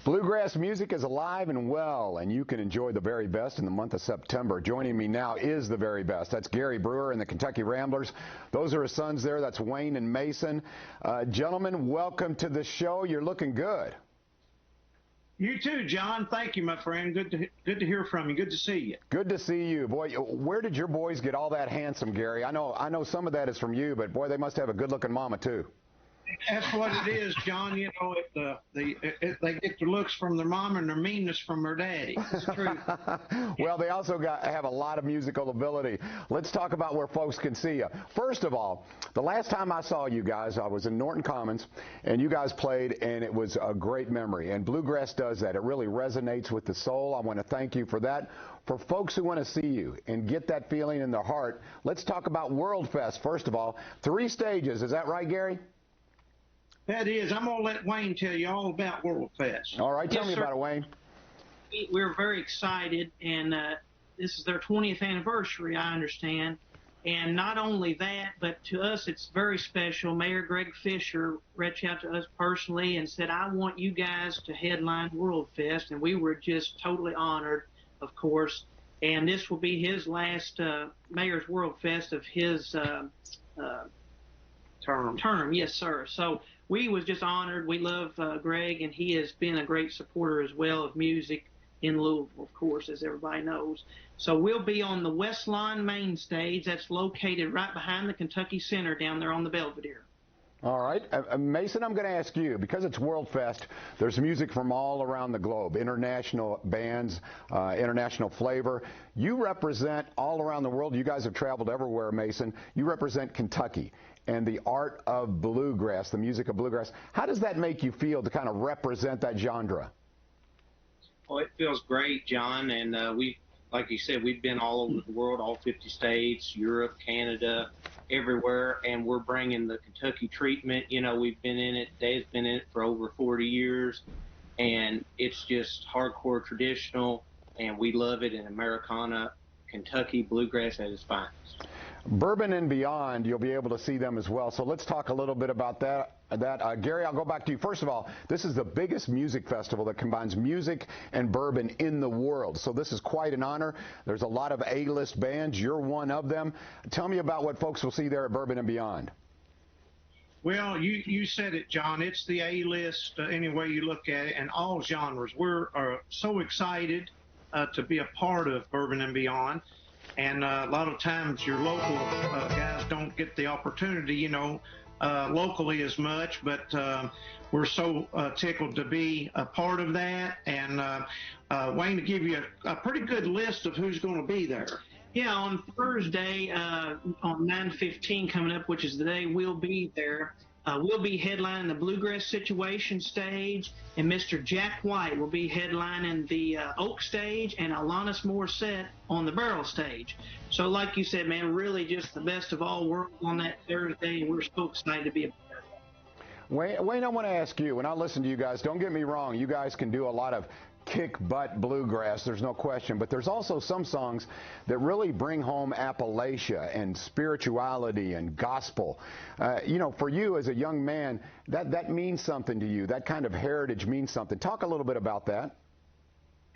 Bluegrass music is alive and well, and you can enjoy the very best in the month of September. Joining me now is the very best. That's Gary Brewer and the Kentucky Ramblers. Those are his sons there. That's Wayne and Mason. Gentlemen, welcome to the show. You're looking good. You too, John. Thank you, my friend. Good to hear from you. Good to see you. Good to see you. Boy, where did your boys get all that handsome, Gary? I know some of that is from you, but boy, they must have a good-looking mama too. That's what it is, John. You know, they get their looks from their mom and their meanness from their daddy. It's true. Well, they also have a lot of musical ability. Let's talk about where folks can see you. First of all, the last time I saw you guys, I was in Norton Commons, and you guys played, and it was a great memory. And bluegrass does that. It really resonates with the soul. I want to thank you for that. For folks who want to see you and get that feeling in their heart, let's talk about World Fest. First of all, 3 stages. Is that right, Gary? That is. I'm going to let Wayne tell you all about World Fest. All right. Tell me about it, Wayne. We're very excited, and this is their 20th anniversary, I understand. And not only that, but to us it's very special. Mayor Greg Fisher reached out to us personally and said, I want you guys to headline World Fest. And we were just totally honored, of course. And this will be his last Mayor's World Fest of his term. Yes, sir. So we was just honored. We love Greg, and he has been a great supporter as well of music in Louisville, of course, as everybody knows. So we'll be on the West Lawn main stage. That's located right behind the Kentucky Center down there on the Belvedere. All right. Mason, I'm going to ask you, because it's World Fest, there's music from all around the globe, international bands, international flavor. You represent all around the world. You guys have traveled everywhere, Mason. You represent Kentucky and the art of bluegrass, the music of bluegrass. How does that make you feel to kind of represent that genre? Well, it feels great, John, and like you said, we've been all over the world, all 50 states, Europe, Canada, everywhere, and we're bringing the Kentucky treatment. You know, we've been in it, Dave's been in it for over 40 years, and it's just hardcore traditional, and we love it in Americana, Kentucky bluegrass at its finest. Bourbon and Beyond, you'll be able to see them as well. So let's talk a little bit about that. Gary, I'll go back to you. First of all, this is the biggest music festival that combines music and bourbon in the world. So this is quite an honor. There's a lot of A-list bands. You're one of them. Tell me about what folks will see there at Bourbon and Beyond. Well, you said it, John. It's the A-list any way you look at it, and all genres. We're so excited to be a part of Bourbon and Beyond. And a lot of times your local guys don't get the opportunity, you know, locally as much, but we're so tickled to be a part of that. And Wayne, to give you a pretty good list of who's going to be there. Yeah, on Thursday, on 9/15 coming up, which is the day we'll be there, we'll be headlining the Bluegrass Situation stage, and Mr. Jack White will be headlining the Oak stage, and Alanis Morissette on the Barrel stage. So like you said, man, really just the best of all worlds on that Thursday, and we're so excited to be a part of that. Wayne, I want to ask you, when I listen to you guys, don't get me wrong, you guys can do a lot of kick-butt bluegrass, there's no question, but there's also some songs that really bring home Appalachia and spirituality and gospel. You know, for you as a young man, that means something to you. That kind of heritage means something. Talk a little bit about that.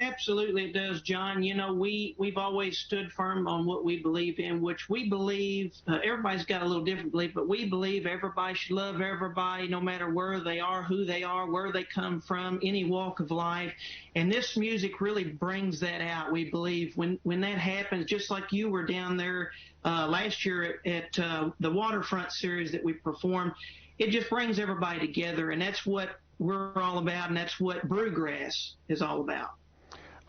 Absolutely it does, John. You know, we've always stood firm on what we believe in, which we believe, everybody's got a little different belief, but we believe everybody should love everybody, no matter where they are, who they are, where they come from, any walk of life. And this music really brings that out, we believe. When that happens, just like you were down there last year at the Waterfront series that we performed, it just brings everybody together, and that's what we're all about, and that's what Brewgrass is all about.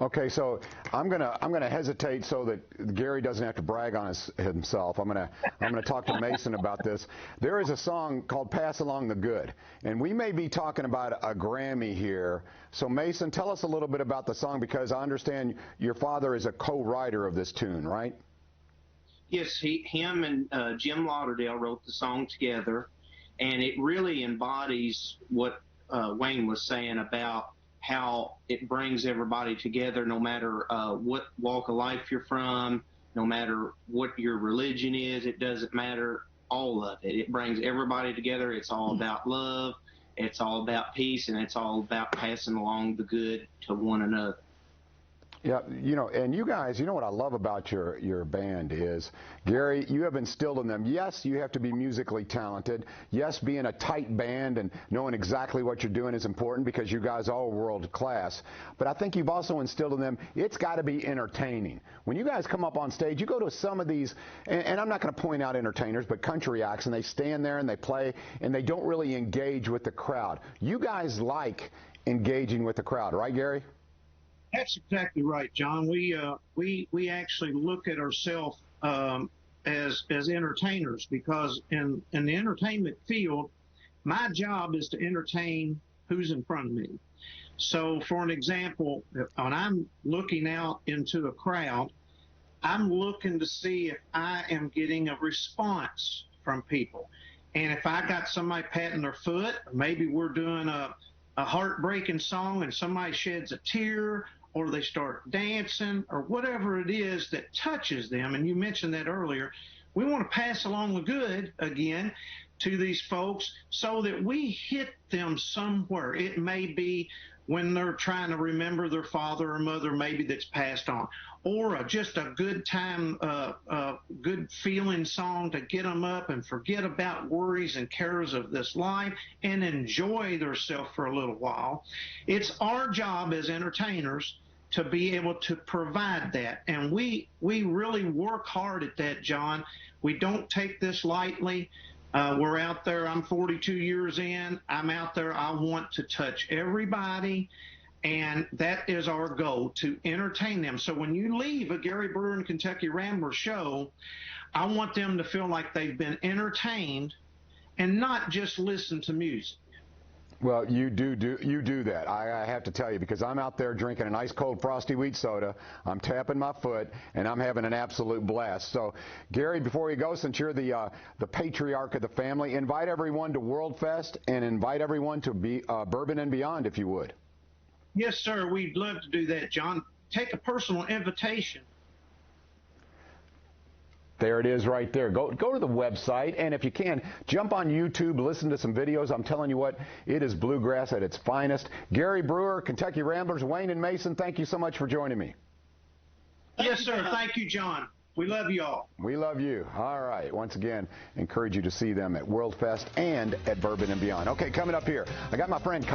Okay, so I'm gonna hesitate so that Gary doesn't have to brag on himself. I'm gonna talk to Mason about this. There is a song called "Pass Along the Good," and we may be talking about a Grammy here. So Mason, tell us a little bit about the song, because I understand your father is a co-writer of this tune, right? Yes, him and Jim Lauderdale wrote the song together, and it really embodies what Wayne was saying about how it brings everybody together, no matter what walk of life you're from, no matter what your religion is, it doesn't matter, all of it. It brings everybody together. It's all about love. it's all about peace, and it's all about passing along the good to one another. Yeah, you know, and you guys, you know what I love about your band is, Gary, you have instilled in them, yes, you have to be musically talented. Yes, being a tight band and knowing exactly what you're doing is important because you guys are world class. But I think you've also instilled in them, it's got to be entertaining. When you guys come up on stage, you go to some of these, and I'm not going to point out entertainers, but country acts, and they stand there and they play, and they don't really engage with the crowd. You guys like engaging with the crowd, right, Gary? That's exactly right, John. We actually look at ourselves as entertainers, because in the entertainment field, my job is to entertain who's in front of me. So, for an example, when I'm looking out into a crowd, I'm looking to see if I am getting a response from people. And if I got somebody patting their foot, or maybe we're doing a heartbreaking song and somebody sheds a tear, or they start dancing, or whatever it is that touches them, and you mentioned that earlier, we want to pass along the good again to these folks so that we hit them somewhere. It may be when they're trying to remember their father or mother maybe that's passed on, or just a good time, good feeling song to get them up and forget about worries and cares of this life and enjoy themselves for a little while. It's our job as entertainers to be able to provide that, and we really work hard at that, John. We don't take this lightly. We're out there. I'm 42 years in. I'm out there. I want to touch everybody, and that is our goal, to entertain them. So when you leave a Gary Brewer and Kentucky Ramblers show, I want them to feel like they've been entertained and not just listen to music. Well, you do that. I have to tell you, because I'm out there drinking an ice cold frosty wheat soda, I'm tapping my foot, and I'm having an absolute blast. So, Gary, before you go, since you're the patriarch of the family, invite everyone to World Fest and invite everyone to Bourbon and Beyond, if you would. Yes, sir. We'd love to do that, John. Take a personal invitation. There it is right there. Go to the website, and if you can, jump on YouTube, listen to some videos. I'm telling you what, it is bluegrass at its finest. Gary Brewer, Kentucky Ramblers, Wayne and Mason, thank you so much for joining me. Yes, sir. Thank you, John. We love you all. We love you. All right. Once again, encourage you to see them at World Fest and at Bourbon and Beyond. Okay, coming up here, I got my friend